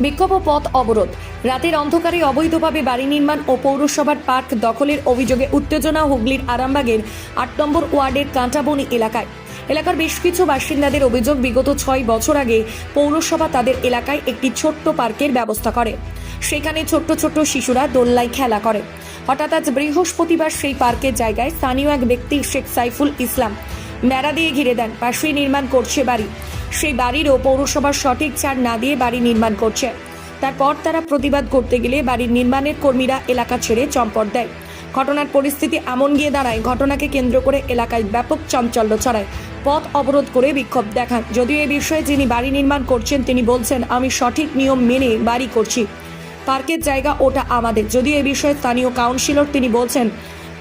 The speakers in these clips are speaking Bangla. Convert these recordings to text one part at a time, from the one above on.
বিক্ষোভ ও পথ অবরোধ। রাতের অন্ধকারে অবৈধভাবে বাড়ি নির্মাণ ও পৌরসভার পার্ক দখলের অভিযোগে উত্তেজনা হুগলির আরামবাগের ৮ নম্বর ওয়ার্ডের কাঁটাবনি এলাকায়। এলাকার বেশ কিছু বাসিন্দাদের অভিযোগ, বিগত ৬ বছর আগে পৌরসভা তাদের এলাকায় একটি ছোট্ট পার্কের ব্যবস্থা করে। সেখানে ছোট্ট ছোট্ট শিশুরা দোলনায় খেলা করে। হঠাৎ আজ বৃহস্পতিবার সেই পার্কের জায়গায় স্থানীয় এক ব্যক্তি শেখ সাইফুল ইসলাম বেড়া দিয়ে ঘিরে দেন। পাশেই নির্মাণ করছে বাড়ি। সেই বাড়িরও পৌরসভার সঠিক ছাড় না দিয়ে বাড়ি নির্মাণ করছে। তারপর তারা প্রতিবাদ করতে গেলে বাড়ির নির্মাণের কর্মীরা এলাকা ছেড়ে চম্পট দেয়। ঘটনার পরিস্থিতি এমন গিয়ে দাঁড়ায়, ঘটনাকে কেন্দ্র করে এলাকায় ব্যাপক চাঞ্চল্য ছড়ায়। পথ অবরোধ করে বিক্ষোভ দেখান। যদিও এ বিষয়ে যিনি বাড়ি নির্মাণ করছেন তিনি বলছেন, আমি সঠিক নিয়ম মেনে বাড়ি করছি, পার্কের জায়গা ওটা আমাদের। যদিও এ বিষয়ে স্থানীয় কাউন্সিলর তিনি বলছেন,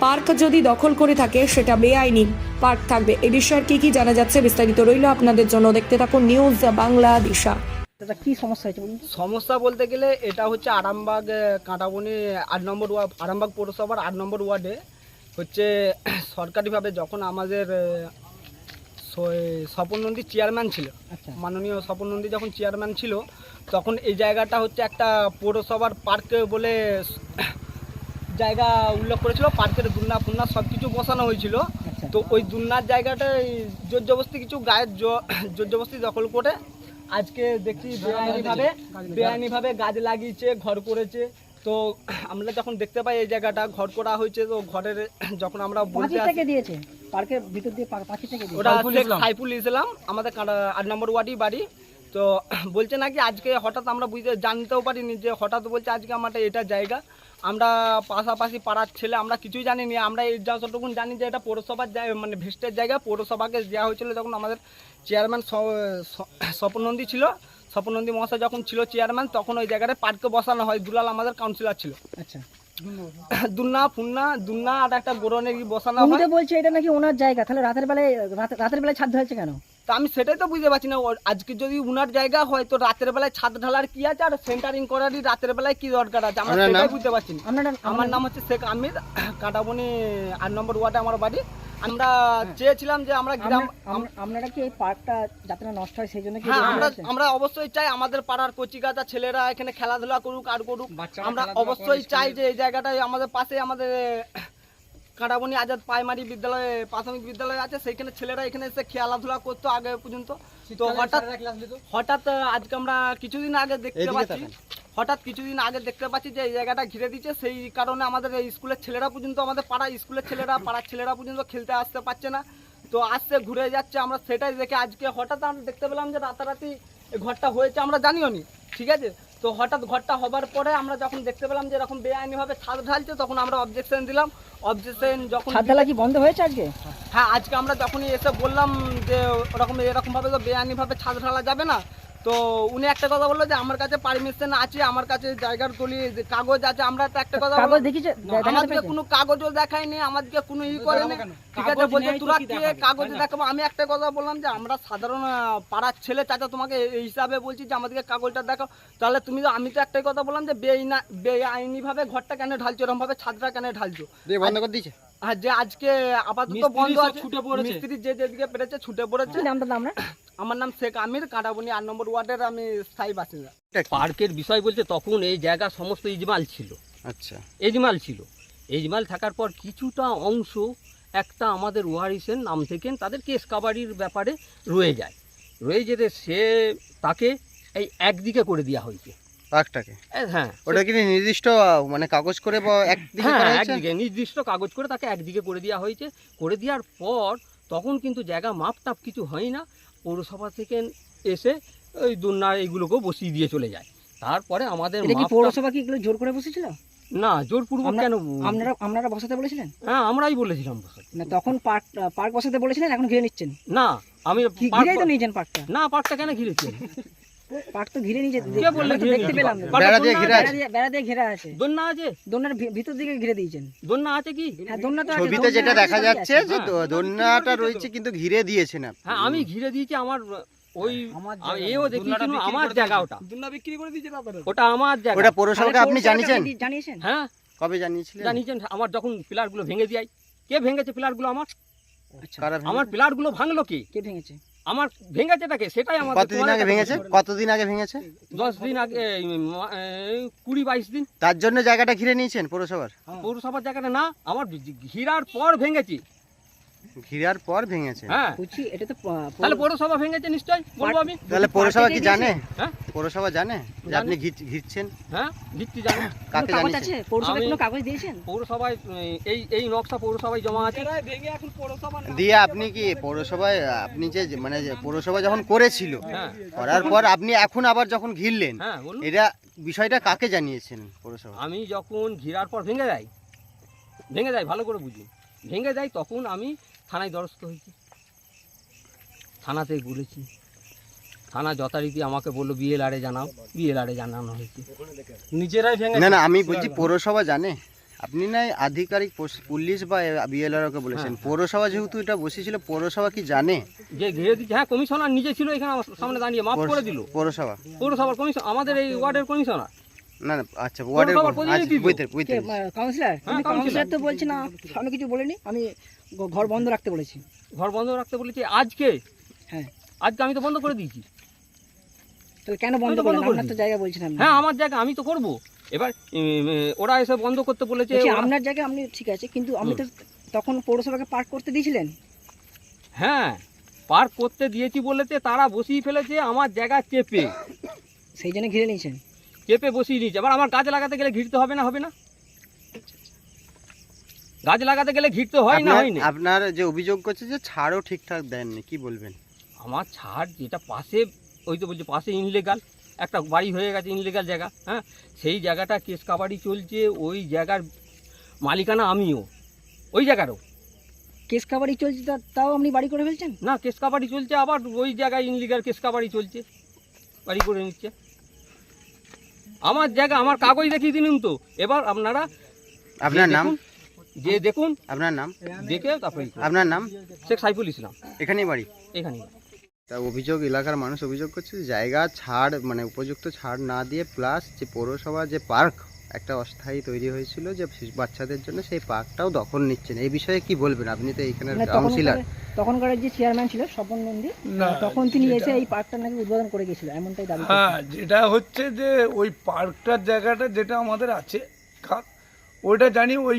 পার্ক যদি দখল করে থাকে সেটা বেআইনি পার্ক থাকবে। এ বিষয়ে কি জানা যাচ্ছে বিস্তারিত রইল আপনাদের জন্য, দেখতে থাকুন নিউজ বাংলা দিশা। দাদা কি সমস্যা হয়েছে বলুন? সমস্যা বলতে গেলে এটা হচ্ছে আরামবাগ কাঁটাবনি ৮ নম্বর ওয়ার্ড, আরামবাগ পৌরসভার ৮ নম্বর ওয়ার্ডে হচ্ছে সরকারিভাবে যখন আমাদের স্বপন নন্দী চেয়ারম্যান ছিল, আচ্ছা, মাননীয় স্বপন নন্দী যখন চেয়ারম্যান ছিল তখন এই জায়গাটা হচ্ছে একটা পৌরসভার পার্ক বলে জায়গা উল্লেখ করেছিল। পার্কের দুলনা ফুলনা সব কিছু বসানো হয়েছিল। আচ্ছা। তো ওই দুলনার জায়গাটায় জোর জবরদস্তি কিছু গায়ের জোর জবরদস্তি দখল করে আজকে দেখছি বেআইনিভাবে গাছ লাগিয়েছে, ঘর করেছে। তো আমরা যখন দেখতে পাই এই জায়গাটা ঘর করা হয়েছে, তো ঘরের যখন আমরা বলতে থেকে দিয়েছে পার্কের ভিতর দিয়ে পাখি থেকে দিয়েছে। ওটা শেখ সাইফুল ইসলাম, আমাদের ৮ নম্বর ওয়ার্ডই বাড়ি। তো বলছে নাকি আজকে হঠাৎ আমরা জানতেও পারিনি যে হঠাৎ বলছে আজকে আমাদের এটা জায়গা। আমরা পাশাপাশি পাড়ার ছেলে, আমরা কিছুই জানিনি। আমরা এই যতটুকুন জানি যে এটা পৌরসভার মানে ভেস্টের জায়গা, পৌরসভাকে দেওয়া হয়েছিল যখন আমাদের চেয়ারম্যান স্বপন নন্দী ছিল। স্বপন নন্দী মহাশয় যখন ছিল চেয়ারম্যান তখন ওই জায়গায় পার্কে বসানো হয়। দুলাল আমাদের কাউন্সিলর ছিল। আচ্ছা, দুলনা আর একটা গোরনে বসানো হয়। বলছে এটা নাকি ওনার জায়গা, তাহলে রাতের বেলায় ছাদ হয়েছে কেন? তা আমি সেটাই তো বুঝতে পারছি না। আজকে যদি উনার জায়গা হয় তো রাতের বেলায় ছাদ ঢালার কি আছে, আর সেন্টারিং করারই রাতের বেলায় কি দরকার আছে, আমরা সেটাই বুঝতে পারছি না। আমার নাম হচ্ছে শেখ আমির, কাঁটাবনি ৮ নম্বর ওয়ার্ডে আমার বাড়ি। আমরা চেয়েছিলাম যে আমরা গ্রাম, আপনারা কি এই পার্কটা যাতে না নষ্ট হয় সেই জন্য কি? হ্যাঁ, আমরা অবশ্যই চাই আমাদের পাড়ার কচিকাচা ছেলেরা এখানে খেলাধুলা করুক আর করুক। আমরা অবশ্যই চাই যে এই জায়গাটায় আমাদের পাশে আমাদের কাঁটাবনি আজাদ প্রাইমারি বিদ্যালয়ে প্রাথমিক বিদ্যালয় আছে, সেইখানে ছেলেরা এখানে এসে খেলাধুলা করতো আগে পর্যন্ত। তো হঠাৎ আজকে আমরা কিছুদিন আগে দেখতে পাচ্ছি যে এই জায়গাটা ঘিরে দিচ্ছে। সেই কারণে আমাদের এই স্কুলের ছেলেরা পর্যন্ত, আমাদের পাড়ার ছেলেরা পর্যন্ত খেলতে আসতে পারছে না। তো আসছে ঘুরে যাচ্ছে। আমরা সেটাই দেখে আজকে হঠাৎ আমরা দেখতে পেলাম যে রাতারাতি ঘরটা হয়েছে, আমরা জানিও নি, ঠিক আছে। তো হঠাৎ ঘরটা হবার পরে আমরা যখন দেখতে পেলাম যে এরকম বেআইনিভাবে ছাদ ঢালছে তখন আমরা অবজেকশন দিলাম। অবজেকশন যখন ছাদ ঢালা কি বন্ধ হয়েছে আজকে? হ্যাঁ, আজকে আমরা যখনই এসে বললাম যে এরকমভাবে তো বেআইনিভাবে ছাদ ঢালা যাবে না, তো উনি একটা কথা বললো যে আমার কাছে পারমিশন আছে, আমার কাছে জায়গার কাগজ আছে। আমরা তো একটা কথা বললাম, আমাদেরকে কোনো কাগজও দেখায়নি, আমাদেরকে কোনো করেনি, ঠিক আছে। বলছে তোরা কি কাগজ দেখাবো? আমি একটা কথা বললাম যে আমরা সাধারণ পাড়ার ছেলে, চাচা তোমাকে এই হিসাবে বলছি যে আমাদেরকে কাগজটা দেখাও। তাহলে আমি তো একটাই কথা বললাম যে বেআইনিভাবে ঘরটা কেন ঢালছো, এরকম ভাবে ছাদটা কেন ঢালছো, বন্ধ করে দিয়েছে। হ্যাঁ, যে আজকে আপাতত বন্ধ আছে, মিস্ত্রি যেদিকে পেরেছে ছুটে পড়েছে। আমার নাম শেখ আমির, কাঁটাবনি ৮ নম্বর ওয়ার্ডের আমি স্থায়ী বাসিন্দা। পার্কের বিষয় বলতে তখন এই জায়গা সমস্ত ইজমাল ছিল। আচ্ছা, এজমাল থাকার পর কিছুটা অংশ একটা আমাদের ওয়ারিসের নাম থেকে তাদের কেস কাবাডির ব্যাপারে রয়ে যেতে তাকে এই একদিকে করে দেওয়া হয়েছে পার্কটাকে। হ্যাঁ, ওটা কি নির্দিষ্ট মানে কাগজ করে বা একদিকে করা হয়েছে? একদিকে নির্দিষ্ট কাগজ করে তাকে একদিকে করে দেওয়া হয়েছে। করে দেওয়ার পর তখন কিন্তু জায়গা মাপটাপ কিছু হয় না, পৌরসভা থেকে এসে ওই দুলনা এইগুলোকেও বসিয়ে দিয়ে চলে যায়। তারপরে আমাদের পৌরসভা কি এগুলো জোর করে বসেছিল? না, জোরপূর্বক কেন? আপনারা বসাতে বলেছিলেন? হ্যাঁ, আমরাই বলেছিলাম বসাতে। না, তখন পার্ক বসাতে বলেছিলেন, এখন ঘিরে নিচ্ছেন? না, আমি ঘিরেই তো নিয়েছেন পার্কটা। না, পার্কটা কেন ঘিরেছি? পার্ক তো ঘিরে নিয়েছে, কে বললে দেখতে পেলাম। বেড়া দিয়ে ঘেরা আছে। দোলনা আছে, দোলনার ভিতর দিকে ঘিরে দিয়েছেন। দোলনা আছে কি? হ্যাঁ, দোলনা তো ছবিতে যেটা দেখা যাচ্ছে যে দোলনাটা রয়েছে কিন্তু ঘিরে দিয়েছে না। হ্যাঁ, আমি ঘিরে দিয়েছি। আমার ওই এও দেখিয়েছিল আমার জায়গা, দুলনা বিক্রি করে দিয়েছে ওটা আমার জায়গা। ওটা পৌরসভাকে আপনি জানিয়েছেন? হ্যাঁ, কবে জানিয়েছিলেন? আমার যখন পিলারগুলো ভেঙে যায়। কে ভেঙেছে পিলারগুলো? আমার কারা আমার পিলারগুলো ভাঙলো কে? কে ভেঙেছে? আমার ভেঙেছেটাকে সেটাই আমাদের কতদিন আগে ভেঙেছে? কতদিন আগে ভেঙেছে? 10 দিন আগে 20-22 দিন। তার জন্য জায়গাটা ঘিরে নিয়েছেন পৌরসভার? পৌরসভার জায়গাটা না, আমার ঘিরার পর ভেঙেছি। ঘিরার পর ভেঙেছে? হ্যাঁ, বুঝছি এটা তো তাহলে পৌরসভা ভেঙেছে নিশ্চয়ই বলবো আমি। তাহলে পৌরসভা কি জানে? হ্যাঁ, পৌরসভা জানে যে আপনি ঘিরছেন? হ্যাঁ ভিত্তি জানো। কাকে কাগজ জানিয়েছেন? আছে পৌরসভায় আমি- কোনো কাগজ দিয়েছেন? পৌরসভায় এই নকশা পৌরসভায় জমা আছে। ভেঙে এখন পৌরসভা দিয়ে আপনি কি পৌরসভায় আপনি যে মানে যে পৌরসভা যখন করেছিল, হ্যাঁ করার পর আপনি এখন আবার যখন ঘিরলেন, হ্যাঁ বলুন। এটা বিষয়টা কাকে জানিয়েছেন পৌরসভা? আমি যখন ঘিরার পর ভেঙে যায় ভালো করে বুঝি, ভেঙে যায় তখন আমি থানায় দ্বারস্থ হয়েছি, থানাতে বলেছি, থানা যথারীতি আমাকে বললো বিএলআরে জানাও, বিএলআরে জানানো হয়েছে। নিজেরাই ভেঙে না না, আমি বলছি পৌরসভা জানে? আপনি নাই আধিকারিক পুলিশ বা বিএলআরকে বলেছেন, পৌরসভা যেহেতু এটা বসেছিল, পৌরসভা কি জানে যে ঘিরে দিচ্ছে, হ্যাঁ কমিশনার নিজে ছিল এখানে আমার সামনে দাঁড়িয়ে মাফ করে দিল। পৌরসভা? পৌরসভার কমিশন, আমাদের এই ওয়ার্ডের কমিশনার। না না, আচ্ছা ওয়ার্ডের পৌরসভার প্রতিনিধি তো। বুঝতে কাউন্সিলর? হ্যাঁ, কাউন্সিলর তো বলছে না, আমি কিছু বলিনি, আমি ঘর বন্ধ রাখতে বলেছি। ঘর বন্ধ রাখতে বলেছি আজকে? হ্যাঁ, আজকে আমি তো বন্ধ করে দিয়েছি। তাহলে কেন বন্ধ আমি তো করলেন? বন্ধ করে আপনার তো জায়গা বলছেন আপনি। হ্যাঁ আমার জায়গা, আমি তো করব। এবার ওরা এসে বন্ধ করতে বলেছে। বলছি, ওরা- আপনার জায়গা আপনি ঠিক আছে, কিন্তু আপনি তো তখন পৌরসভাকে পার্ক করতে দিয়েছিলেন। হ্যাঁ পার্ক করতে দিয়েছি বলেছে, তারা বসিয়ে ফেলেছে আমার জায়গা চেপে, সেই জন্য ঘিরে নিয়েছেন। চেপে বসিয়ে নিয়েছে। এবার আমার গাছ লাগাতে গেলে ঘিরতে হবে না? হবে না? গাছ লাগাতে গেলে ঘিরতে হয় না? হয়নি। আপনার যে অভিযোগ করছে যে ছাড়ও ঠিকঠাক দেননি, কি বলবেন? আমার ছাড় যেটা পাশে, ওই তো বলছে পাশে ইনলিগাল একটা বাড়ি হয়ে গেছে, ইনলিগাল জায়গা, হ্যাঁ সেই জায়গাটা কেস কাবাডি চলছে, ওই জায়গার মালিকানা আমিও, ওই জায়গারও। কেস কাবাডি চলছে, তাও আপনি বাড়ি করে ফেলছেন? না, কেস কাবাডি চলছে, আবার ওই জায়গায় ইনলিগাল কেস কাবাডি চলছে, বাড়ি করে নিচ্ছে আমার জায়গা। আমার কাগজ দেখিয়ে দিন তো। এবার আপনারা আপনার নাম? যে দেখুন, আপনার নাম? দেখে তারপরে আপনার নাম? শেখ সাইফুল ইসলাম, এখানেই বাড়ি? এখানে। তা অভিযোগ, এলাকার মানুষ অভিযোগ করছে যে জায়গা ছাড় মানে উপযুক্ত ছাড় না দিয়ে, প্লাস যে পৌরসভা যে পার্ক একটা অস্থায়ী তৈরি হয়েছিল যে বাচ্চাদের জন্য, সেই পার্কটাও দখল নিচ্ছেন। এই বিষয়ে কি বলবেন? আপনি তো এইখানের মানে কাউন্সিলর। তখনকার যে চেয়ারম্যান ছিল স্বপন নন্দী, তখন তিনি এসে এই পার্কটা নাকি উদ্বোধন করে গেছিল, এমনটাই দাবি। হ্যাঁ, যেটা হচ্ছে যে ওই পার্কটার জায়গাটা যেটা আমাদের আছে ওইটা জানি, ওই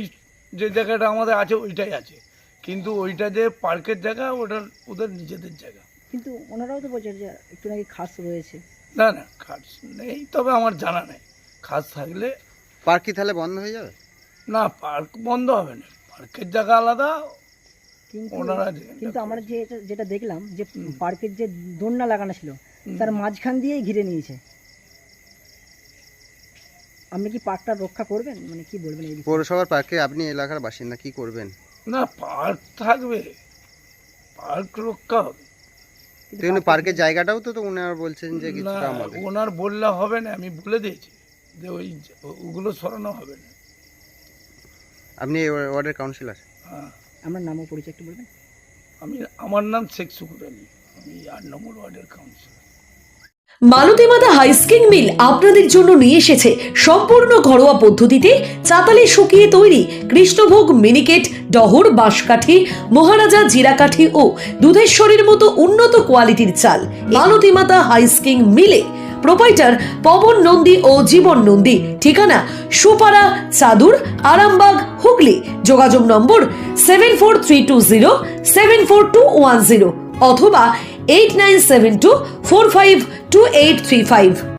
যে জায়গাটা আমাদের আছে ওইটাই আছে, কিন্তু ওইটা যে পার্কের জায়গা ওটা ওদের নিজেদের জায়গা। কিন্তু ওনারাও তো বলছেন যে একটু নাকি খাস রয়েছে। না না, খাস নেই, তবে আমার জানা নেই। খাস থাকলে পার্ক কি তাহলে বন্ধ হয়ে যাবে? না, পার্ক বন্ধ হবে না, পার্কের জায়গা আলাদা। কিন্তু ওনারা কিন্তু আমরা যেটা দেখলাম যে পার্কের যে দোলনা লাগানো ছিল তার মাঝখান দিয়েই ঘিরে নিয়েছে। আপনি কি পার্কটা রক্ষা করবেন, মানে কি বলবেন এই বিষয়ে? পৌরসভার পার্কে আপনি এলাকার বাসিন্দা, কি করবেন? না, পার্ক থাকবে, পার্ক রক্ষা হবে। কিন্তু পার্কের জায়গাটাও তো ওনারা বলছেন যে না, কিছুটা আমাদের। ওনার বললে হবে না, আমি বলে দিয়েছি যে ওগুলো সরানো হবে না। আপনি এই ওয়ার্ডের কাউন্সিলর? হ্যাঁ, আমার নাম ও পরিচয় একটু বলবেন? আমার নাম শেখ শুকুর আলী, আমি 8 নম্বর ওয়ার্ডের কাউন্সিলর। মালতীমাতা হাইস্কিং মিল আপনাদের জন্য নিয়ে এসেছে সম্পূর্ণ ঘরোয়া পদ্ধতিতে চাতালে শুকিয়ে তৈরি কৃষ্ণভোগ মিনিকেট, ডহর, বাঁশকাঠি, মহারাজা জিরাকাঠি ও দুধেশ্বরীর মতো উন্নত কোয়ালিটির চাল। মালতীমাতা হাইস্কিং মিলে প্রোপাইটার পবন নন্দী ও জীবন নন্দী। ঠিকানা সুপারা, চাদুর, আরামবাগ, হুগলি। যোগাযোগ নম্বর 7432074210 অথবা 8972452835।